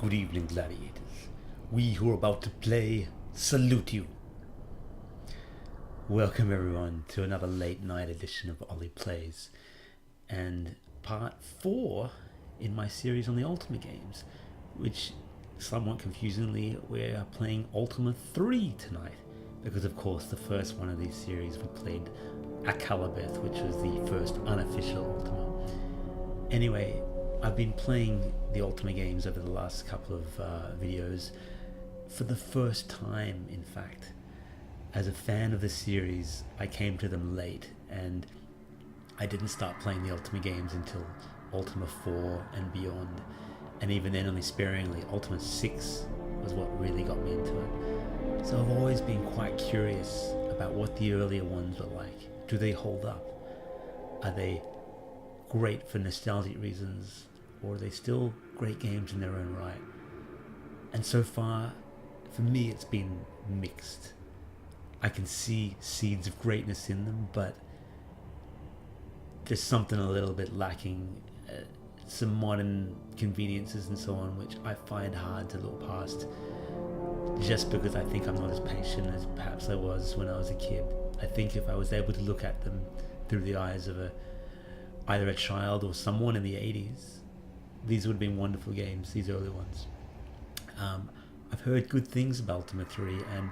Good evening, gladiators. We who are about to play salute you. Welcome everyone to another late night edition of Oli Plays and part 4 in my series on the Ultima games, which somewhat confusingly we're playing Ultima III tonight because of course the first one of these series we played Akalabeth, which was the first unofficial Ultima. Anyway, I've been playing the Ultima games over the last couple of videos for the first time, in fact. As a fan of the series, I came to them late, and I didn't start playing the Ultima games until Ultima 4 and beyond, and even then only sparingly. Ultima 6 was what really got me into it. So I've always been quite curious about what the earlier ones were like. Do they hold up? Are they great for nostalgic reasons, or are they still great games in their own right? And so far, for me, it's been mixed. I can see seeds of greatness in them, but there's something a little bit lacking, some modern conveniences and so on, which I find hard to look past, just because I think I'm not as patient as perhaps I was when I was a kid. I think if I was able to look at them through the eyes of either a child or someone in the 80s, these would have been wonderful games, these early ones. I've heard good things about Ultima 3, and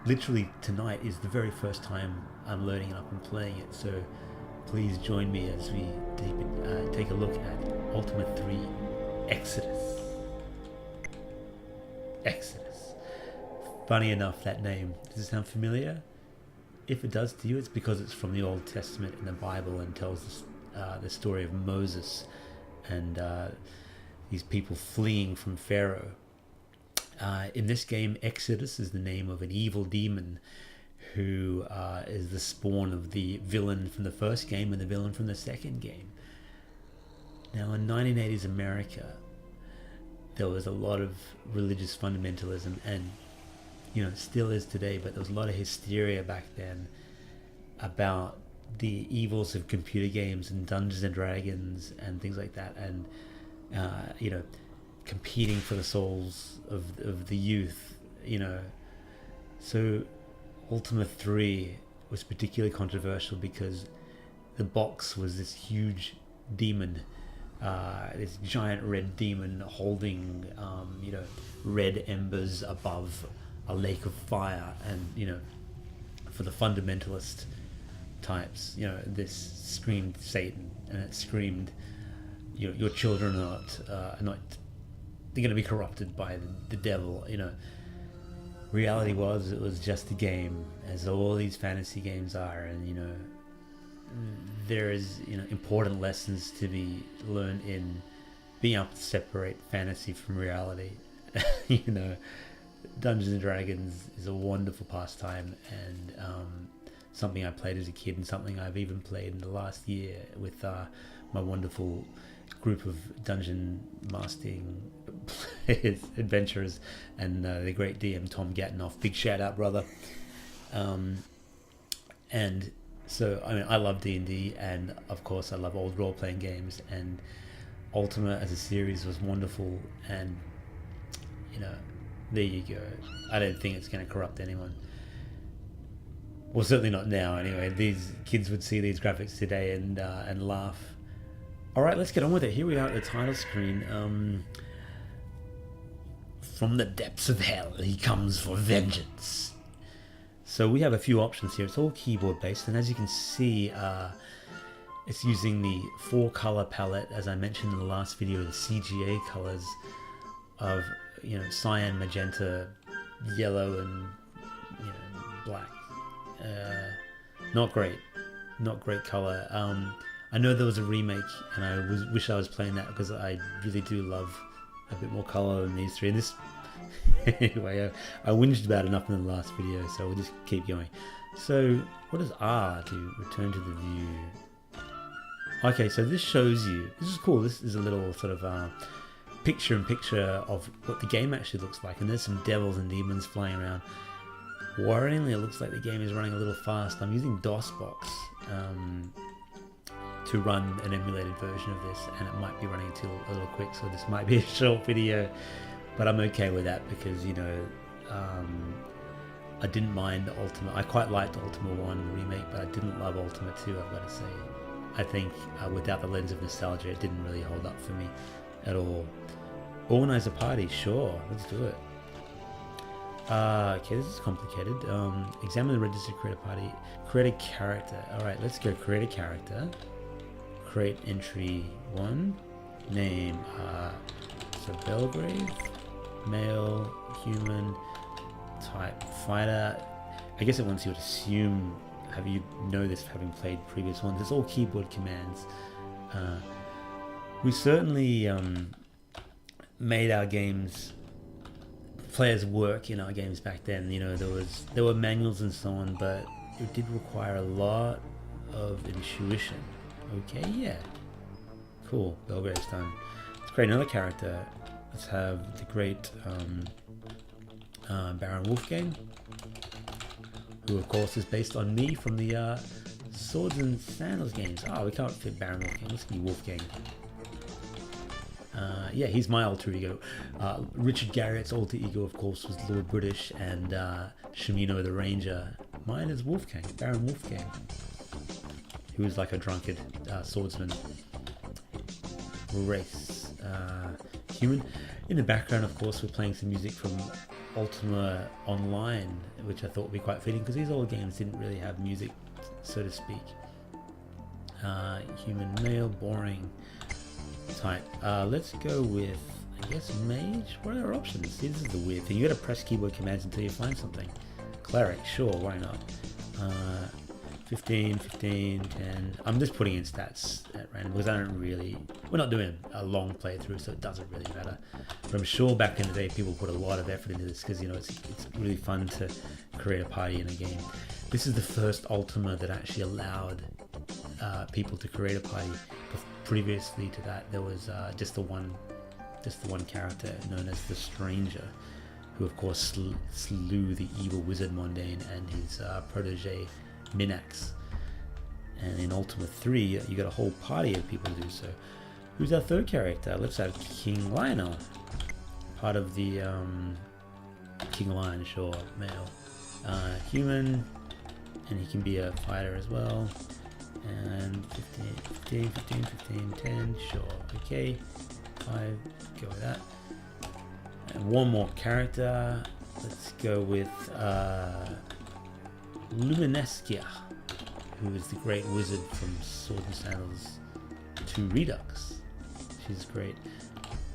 literally tonight is the very first time I'm loading it up and playing it, so please join me as we take a look at Ultima 3 Exodus. Exodus. Funny enough, that name, does it sound familiar? If it does to you, it's because it's from the Old Testament in the Bible and tells the story of Moses and these people fleeing from Pharaoh. In this game, Exodus is the name of an evil demon who is the spawn of the villain from the first game and the villain from the second game. Now, in 1980s America, there was a lot of religious fundamentalism, and still is today, but there was a lot of hysteria back then about the evils of computer games and Dungeons and Dragons and things like that, and competing for the souls of the youth, So Ultima 3 was particularly controversial because the box was this huge demon, this giant red demon holding, red embers above a lake of fire, and for the fundamentalist types, this screamed Satan, and it screamed, your children are not they're going to be corrupted by the devil. Reality was, it was just a game, as all these fantasy games are, and there is important lessons to be learned in being able to separate fantasy from reality. Dungeons and Dragons is a wonderful pastime, and something I played as a kid, and something I've even played in the last year with my wonderful group of dungeon mastering adventurers and the great DM Tom Gatinoff. Big shout out, brother. And so I love D&D, and of course I love old role-playing games, and Ultima as a series was wonderful, and there you go. I don't think it's going to corrupt anyone. Well, certainly not now anyway. These kids would see these graphics today and laugh. Alright, let's get on with it. Here we are at the title screen. From the depths of hell, he comes for vengeance. So we have a few options here. It's all keyboard based, and as you can see, it's using the 4-color palette, as I mentioned in the last video, the CGA colors of cyan, magenta, yellow, and black. Not great color. I know there was a remake, and I wish I was playing that because I really do love a bit more color than these three. And this, anyway, I whinged about enough in the last video, so we'll just keep going. So, what does R to return to the view? Okay, so this shows you. This is cool. This is a little sort of picture-in-picture of what the game actually looks like, and there's some devils and demons flying around. Worryingly, it looks like the game is running a little fast. I'm using DOSBox to run an emulated version of this, and it might be running a little quick, so this might be a short video. but I'm okay with that because, you know, I didn't mind Ultima. I quite liked Ultima 1 remake, but I didn't love Ultima 2, I've got to say. I think without the lens of nostalgia, it didn't really hold up for me at all. Organize a party, sure, let's do it. Okay, this is complicated. Examine the register, create a party, create a character. Alright, let's go create a character. Create entry 1. Name, so Belgrave, male, human, type, fighter. I guess it wants you to assume, have you know this having played previous ones. It's all keyboard commands. We certainly made our games, players work in our games back then. You know, there were manuals and so on, but it did require a lot of intuition. Okay, yeah, cool. Belgrave's done. Let's create another character. Let's have the great Baron Wolfgang, who of course is based on me from the Swords and Sandals games. Oh, we can't fit Baron Wolfgang. Let's be Wolfgang. Yeah, he's my alter ego. Richard Garriott's alter ego, of course, was Lord British, and Shimino the Ranger. Mine is Wolfgang, Baron Wolfgang, who is like a drunkard swordsman. Race, human. In the background, of course, we're playing some music from Ultima Online, which I thought would be quite fitting because these old games didn't really have music, so to speak. Human, male, boring. Type. Let's go with, I guess, mage. What are our options? See, this is the weird thing. You gotta press keyboard commands until you find something. Cleric, sure, why not? 15, 15, 10. I'm just putting in stats at random because I don't really, we're not doing a long playthrough, so it doesn't really matter. But I'm sure back in the day people put a lot of effort into this because, you know, it's really fun to create a party in a game. This is the first Ultima that actually allowed people to create a party. Previously to that, there was just the one character known as the Stranger, who of course slew the evil wizard Mondain and his protege Minax. And in Ultima 3, you got a whole party of people to do so. Who's our third character? Let's have King Lionel, part of the King Lion, sure, male, human, and he can be a fighter as well. And 15, 10, sure, okay, 5, go with that. And one more character, let's go with Luminescia, who is the great wizard from Swords and Sandals 2 Redux. She's great,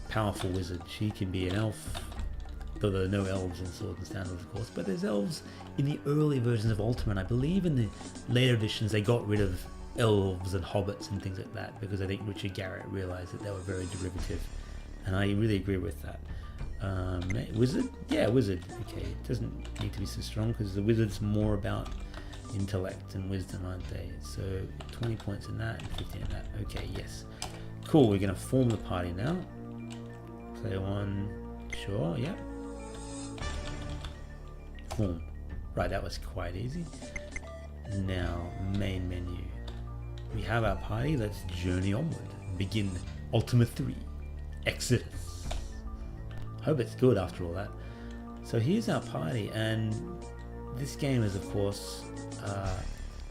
powerful wizard. She can be an elf, though there are no elves in Swords and Sandals, of course, but there's elves in the early versions of Ultima, and I believe in the later editions they got rid of elves and hobbits and things like that because I think Richard Garriott realized that they were very derivative, and I really agree with that. Wizard? Yeah, wizard. Okay, it doesn't need to be so strong because the wizard's more about intellect and wisdom, aren't they? So 20 points in that and 15 in that. Okay, yes. Cool, we're going to form the party now. Player 1, sure, yeah. Form. Right, that was quite easy. Now, main menu. We have our party, let's journey onward. Begin Ultima 3, Exodus. Hope it's good after all that. So here's our party, and this game is of course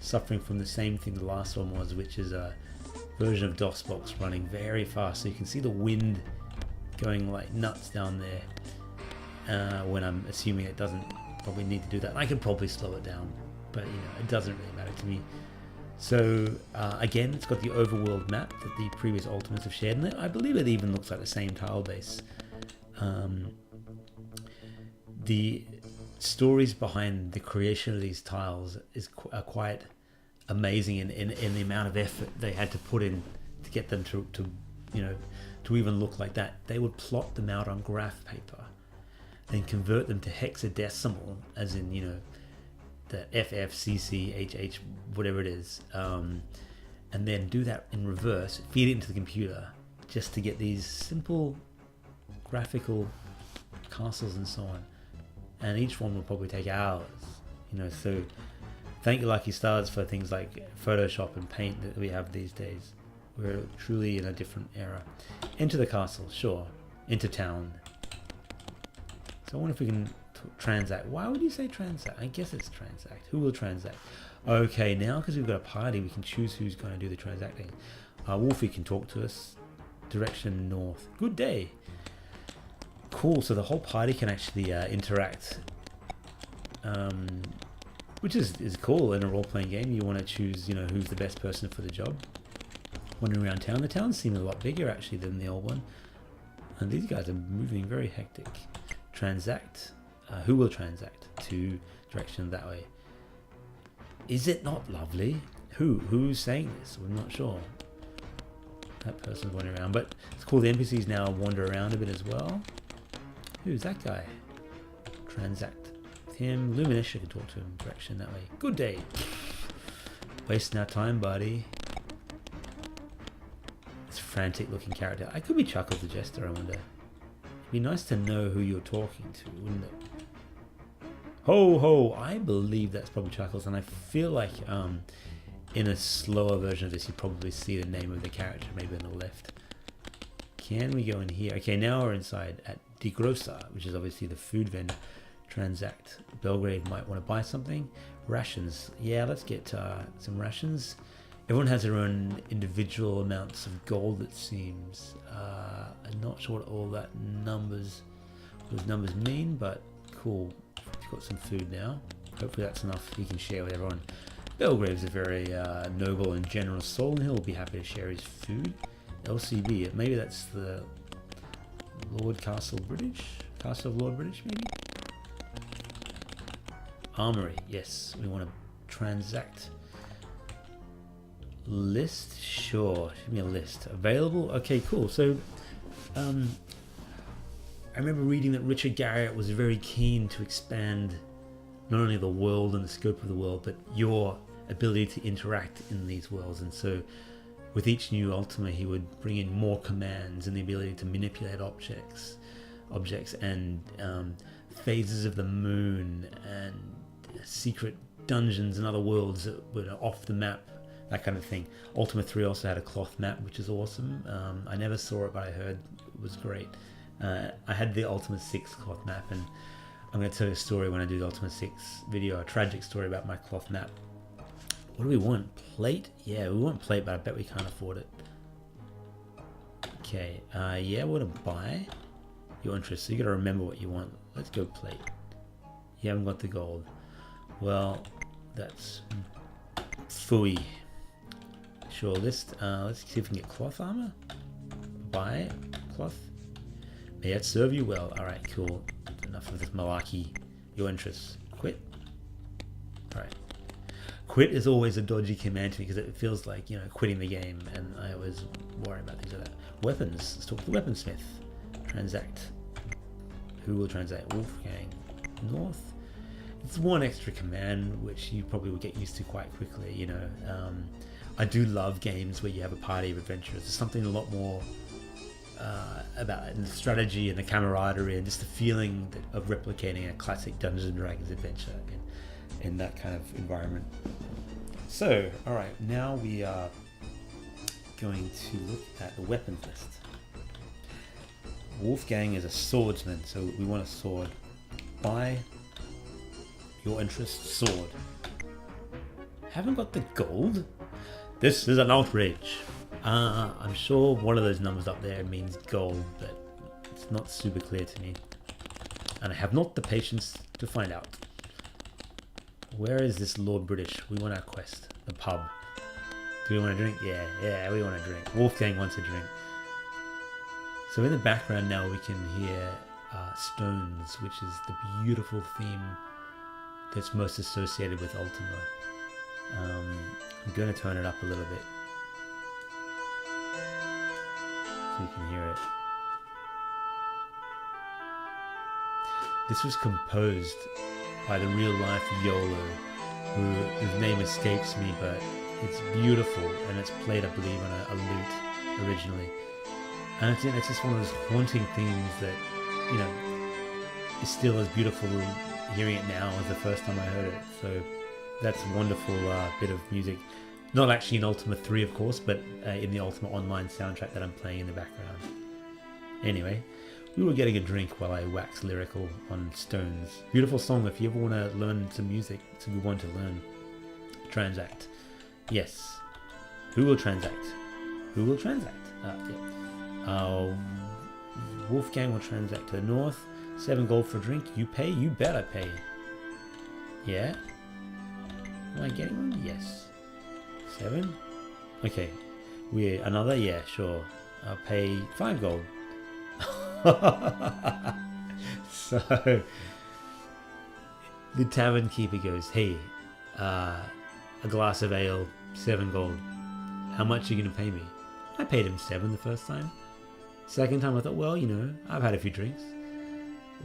suffering from the same thing the last one was, which is a version of DOSBox running very fast. So you can see the wind going like nuts down there when I'm assuming it doesn't probably need to do that. I could probably slow it down, but you know, it doesn't really matter to me. So again, it's got the overworld map that the previous Ultimates have shared, and I believe it even looks like the same tile base. The stories behind the creation of these tiles are quite amazing in the amount of effort they had to put in to get them to even look like that. They would plot them out on graph paper, then convert them to hexadecimal, as in, you know, the FFCCHH, whatever it is, and then do that in reverse, feed it into the computer, just to get these simple graphical castles and so on. And each one will probably take hours, you know. So thank you, Lucky Stars, for things like Photoshop and Paint that we have these days. We're truly in a different era. Enter the castle, sure. Enter town. So I wonder if we can transact. Why would you say transact? I guess it's transact. Who will transact? Okay, now because we've got a party, we can choose who's going to do the transacting. Wolfie can talk to us. Direction north. Good day. Cool, so the whole party can actually interact. Which is cool in a role-playing game. You want to choose, you know, who's the best person for the job. Wandering around town. The town seems a lot bigger actually than the old one. And these guys are moving very hectic. Transact. Who will transact? To direction that way. Is it not lovely? Who's saying this? We're not sure. That person's wandering around. But it's cool, the NPCs now wander around a bit as well. Who's that guy? Transact. With him. Luminesha can talk to him. Direction that way. Good day. Wasting our time, buddy. This frantic looking character. I could be Chuckles the Jester, I wonder. It'd be nice to know who you're talking to, wouldn't it? Ho ho! I believe that's probably Chuckles, and I feel like in a slower version of this you probably see the name of the character maybe on the left. Can we go in here? Okay, now we're inside at Di Grossa, which is obviously the food vendor. Transact. Belgrade might want to buy something. Rations. Yeah, let's get some rations. Everyone has their own individual amounts of gold, it seems. I'm not sure what all those numbers mean, but cool. We've got some food now. Hopefully that's enough he can share with everyone. Belgrave's a very noble and generous soul, and he'll be happy to share his food. LCB, maybe that's the Lord Castle British? Castle of Lord British, maybe? Armory, yes. We want to transact. List, sure. Give me a list. Available? Okay, cool. So, I remember reading that Richard Garriott was very keen to expand not only the world and the scope of the world, but your ability to interact in these worlds. And so, with each new Ultima, he would bring in more commands and the ability to manipulate objects and phases of the moon and secret dungeons and other worlds that were off the map. That kind of thing. Ultima 3 also had a cloth map, which is awesome. I never saw it, but I heard it was great. I had the Ultima 6 cloth map, and I'm going to tell you a story when I do the Ultima 6 video, a tragic story about my cloth map. What do we want? Plate? Yeah, we want plate, but I bet we can't afford it. Okay, yeah, we're going to buy your interest, so you got to remember what you want. Let's go plate. You haven't got the gold. Well, that's phooey. Sure, list. Let's see if we can get cloth armor. Buy cloth. May that serve you well. Alright, cool. Enough of this malarkey. Your interests. Quit. Alright. Quit is always a dodgy command to me because it feels like, you know, quitting the game, and I always worry about things like that. Weapons. Let's talk to the weaponsmith. Transact. Who will transact? Wolfgang. North. It's one extra command which you probably will get used to quite quickly, you know. I do love games where you have a party of adventurers. There's something a lot more about it, and the strategy and the camaraderie and just the feeling of replicating a classic Dungeons and Dragons adventure in that kind of environment. So, alright, now we are going to look at the weapons list. Wolfgang is a swordsman, so we want a sword. Buy your interest, sword. Haven't got the gold? This is an outrage. I'm sure one of those numbers up there means gold, but it's not super clear to me. And I have not the patience to find out. Where is this Lord British? We want our quest. The pub. Do we want a drink? Yeah, we want a drink. Wolfgang wants a drink. So in the background now we can hear Stones, which is the beautiful theme that's most associated with Ultima. I'm going to turn it up a little bit so you can hear it. This was composed by the real-life Yolo, whose name escapes me, but it's beautiful, and it's played, I believe, on a lute originally. And it's just one of those haunting themes that, you know, is still as beautiful hearing it now as the first time I heard it. So that's a wonderful bit of music. Not actually in Ultima 3, of course, but in the Ultima Online soundtrack that I'm playing in the background. Anyway, We were getting a drink while I wax lyrical on stones. Beautiful song. If you ever want to learn some music, it's a good one to learn. Transact. Yes. Who will transact? Who will transact? Yeah. Wolfgang will transact to the north. 7 gold for a drink. You pay? You better pay. Yeah? Am I getting one? Yes. 7? Okay. We're another? Yeah, sure. I'll pay 5 gold. So the tavern keeper goes, hey, a glass of ale, 7 gold. How much are you going to pay me? I paid him 7 the first time. Second time I thought, well, you know, I've had a few drinks.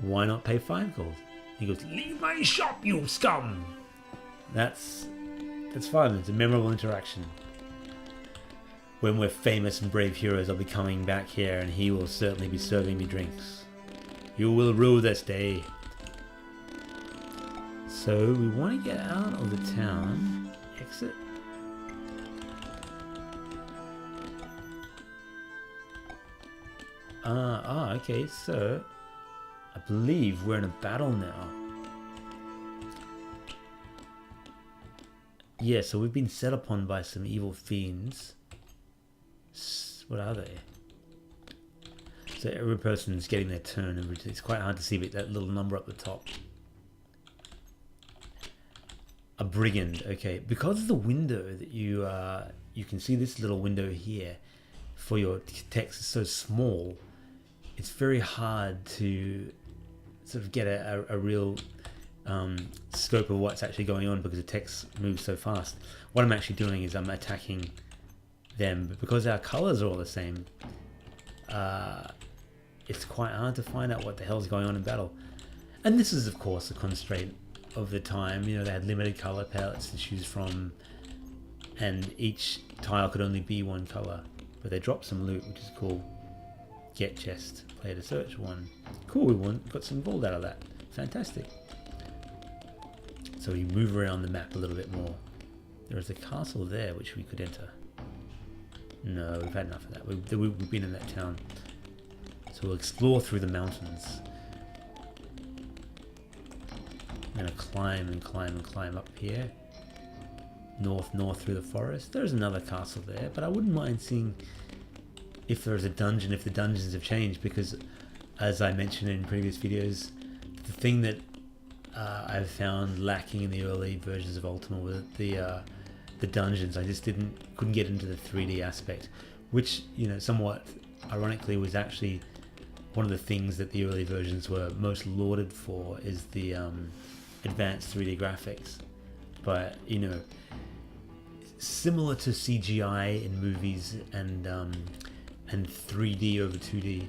Why not pay 5 gold? He goes, leave my shop, you scum! That's fun. It's a memorable interaction. When we're famous and brave heroes, I'll be coming back here and he will certainly be serving me drinks. You will rue this day. So we want to get out of the town. Exit. Okay, so I believe we're in a battle now. Yeah, so we've been set upon by some evil fiends. What are they? So every person's getting their turn, and it's quite hard to see, but that little number up the top. A brigand. Okay, because of the window that you can see, this little window here for your text is so small, it's very hard to sort of get a real scope of what's actually going on because the text moves so fast. What I'm actually doing is I'm attacking them, but because our colors are all the same, it's quite hard to find out what the hell's going on in battle. And this is of course a constraint of the time. You know, they had limited color palettes to choose from, and each tile could only be one color. But they dropped some loot, which is cool. Get chest, play to search 1. Cool, we got some gold out of that. Fantastic. So we move around the map a little bit more. There is a castle there which we could enter. No, we've had enough of that. We've been in that town. So we'll explore through the mountains. I'm going to climb and climb and climb up here. North through the forest. There's another castle there, but I wouldn't mind seeing if there's a dungeon, if the dungeons have changed, because as I mentioned in previous videos, the thing that I've found lacking in the early versions of Ultima was the dungeons. I just couldn't get into the 3D aspect, which, you know, somewhat ironically was actually one of the things that the early versions were most lauded for, is the advanced 3D graphics. But, you know, similar to CGI in movies and 3D over 2D,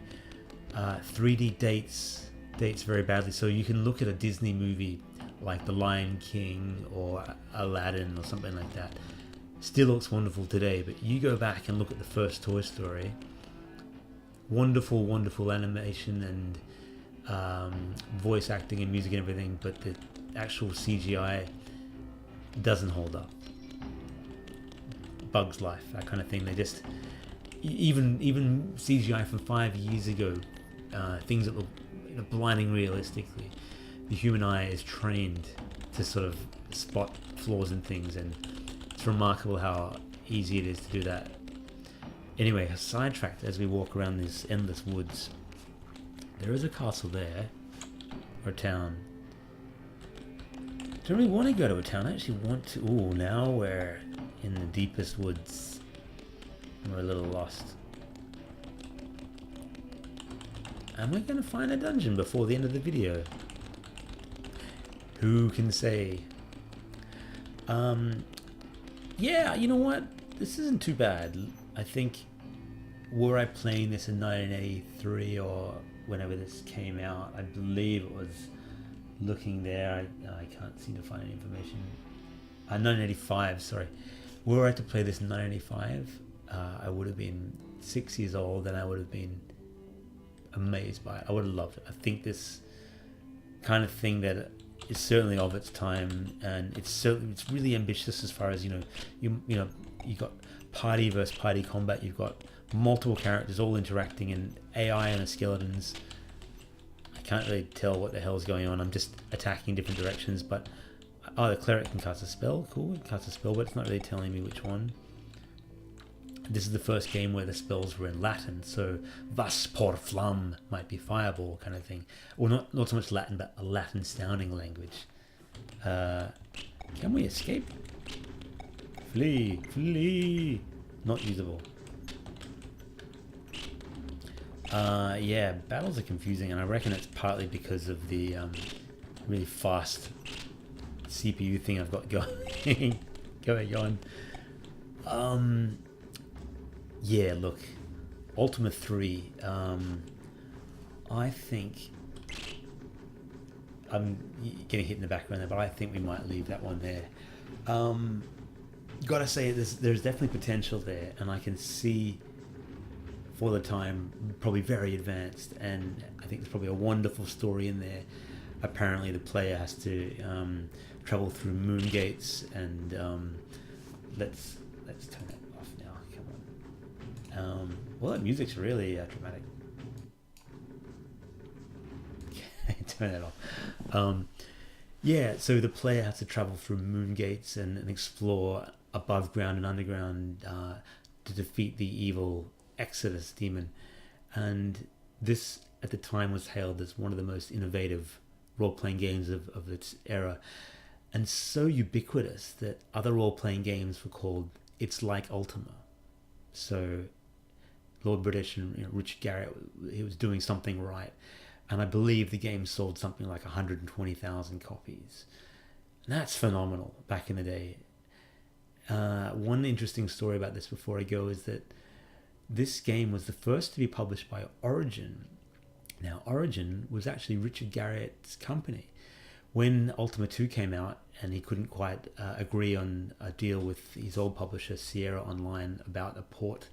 3D dates very badly. So you can look at a Disney movie like The Lion King or Aladdin or something like that, still looks wonderful today, but you go back and look at the first Toy Story, wonderful animation and voice acting and music and everything, but the actual CGI doesn't hold up. Bug's Life, that kind of thing. They just, even CGI from 5 years ago, things that look, you know, blinding realistically, the human eye is trained to sort of spot flaws in things, and it's remarkable how easy it is to do that. Anyway, sidetracked as we walk around these endless woods. There is a castle there, or a town. Don't really want to go to a town. I actually want to. Ooh, now we're in the deepest woods. We're a little lost. Am I going to find a dungeon before the end of the video? Who can say? Yeah, you know what? This isn't too bad. I think, were I playing this in 1983 or whenever this came out, I believe it was looking there. I can't seem to find any information. 1985, sorry. Were I to play this in 1985, I would have been 6 years old, and I would have been amazed by it. I would have loved it. I think this kind of thing that is certainly of its time, and it's really ambitious as far as, you got party versus party combat. You've got multiple characters all interacting, and AI and the skeletons can't really tell what the hell's going on. I'm just attacking different directions, but the cleric can cast a spell. Cool, it casts a spell, but it's not really telling me which one. This is the first game where the spells were in Latin, so vas por flam might be fireball kind of thing, or not so much Latin, but a Latin sounding language. Can we escape? Flee, flee. Not usable. Yeah, battles are confusing, and I reckon it's partly because of the really fast CPU thing I've got going on. Yeah, look, Ultima III. I think I'm getting hit in the background there, but I think we might leave that one there. Gotta say, there's definitely potential there, and I can see, for the time, probably very advanced, and I think there's probably a wonderful story in there. Apparently the player has to travel through moon gates, and let's turn that off now. Come on. Well, that music's really dramatic. Turn that off. Yeah, so the player has to travel through moon gates and explore above ground and underground to defeat the evil Exodus demon. And this, at the time, was hailed as one of the most innovative role-playing games of its era, and so ubiquitous that other role-playing games were called It's Like Ultima. So Lord British and Richard Garriott, he was doing something right, and I believe the game sold something like 120,000 copies. And that's phenomenal back in the day. One interesting story about this before I go is that this game was the first to be published by Origin. Now, Origin was actually Richard Garriott's company. When Ultima II came out and he couldn't quite agree on a deal with his old publisher, Sierra Online, about a port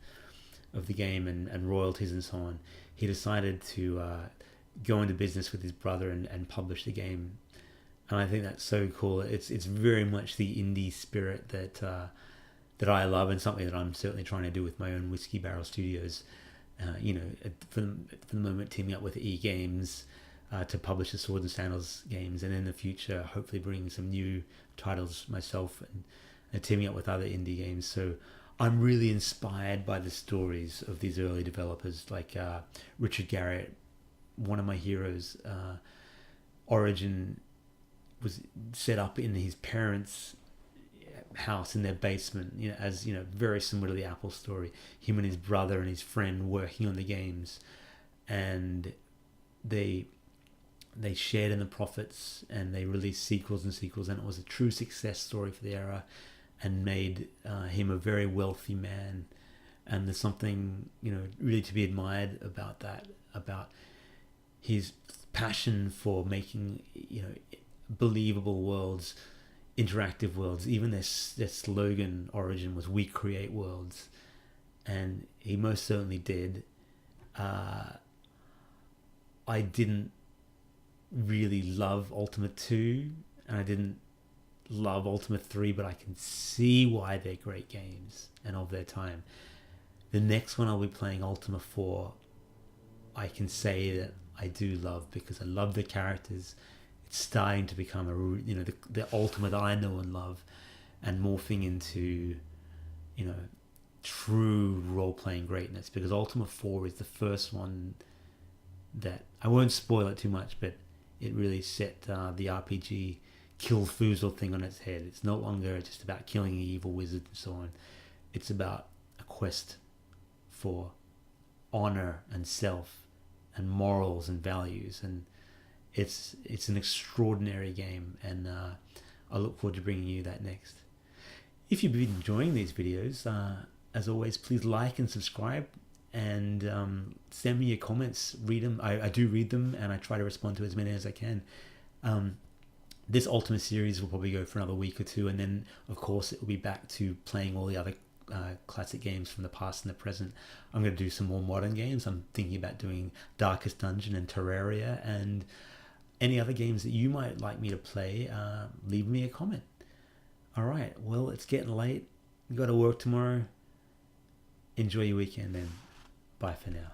of the game and royalties and so on, he decided to go into business with his brother and publish the game. And I think that's so cool. It's very much the indie spirit that I love, and something that I'm certainly trying to do with my own Whiskey Barrel Studios. For the moment, teaming up with E Games to publish the Swords and Sandals games, and in the future, hopefully bringing some new titles myself and teaming up with other indie games. So I'm really inspired by the stories of these early developers like Richard Garriott, one of my heroes. Origin was set up in his parents' house in their basement, as very similar to the Apple story. Him and his brother and his friend working on the games, and they shared in the profits, and they released sequels, and it was a true success story for the era, and made him a very wealthy man. And there's something really to be admired about that, about his passion for making believable worlds, interactive worlds. Even their slogan, Origin, was "We create worlds," and he most certainly did. I didn't really love Ultima 2, and I didn't love Ultima 3, but I can see why they're great games and of their time. The next one I'll be playing, Ultima 4, I can say that I do love, because I love the characters. It's starting to become the Ultima that I know and love, and morphing into true role-playing greatness, because Ultima 4 is the first one that, I won't spoil it too much, but it really set the RPG kill foozle thing on its head. It's no longer just about killing the evil wizard and so on. It's about a quest for honor and self and morals and values, and it's an extraordinary game, and I look forward to bringing you that next. If you've been enjoying these videos, as always, please like and subscribe, and send me your comments. Read them. I do read them, and I try to respond to as many as I can. This Ultima series will probably go for another week or two, and then of course it will be back to playing all the other classic games from the past and the present. I'm going to do some more modern games. I'm thinking about doing Darkest Dungeon and Terraria, and any other games that you might like me to play. Leave me a comment. All right, well, it's getting late. You've got to work tomorrow. Enjoy your weekend then. Bye for now.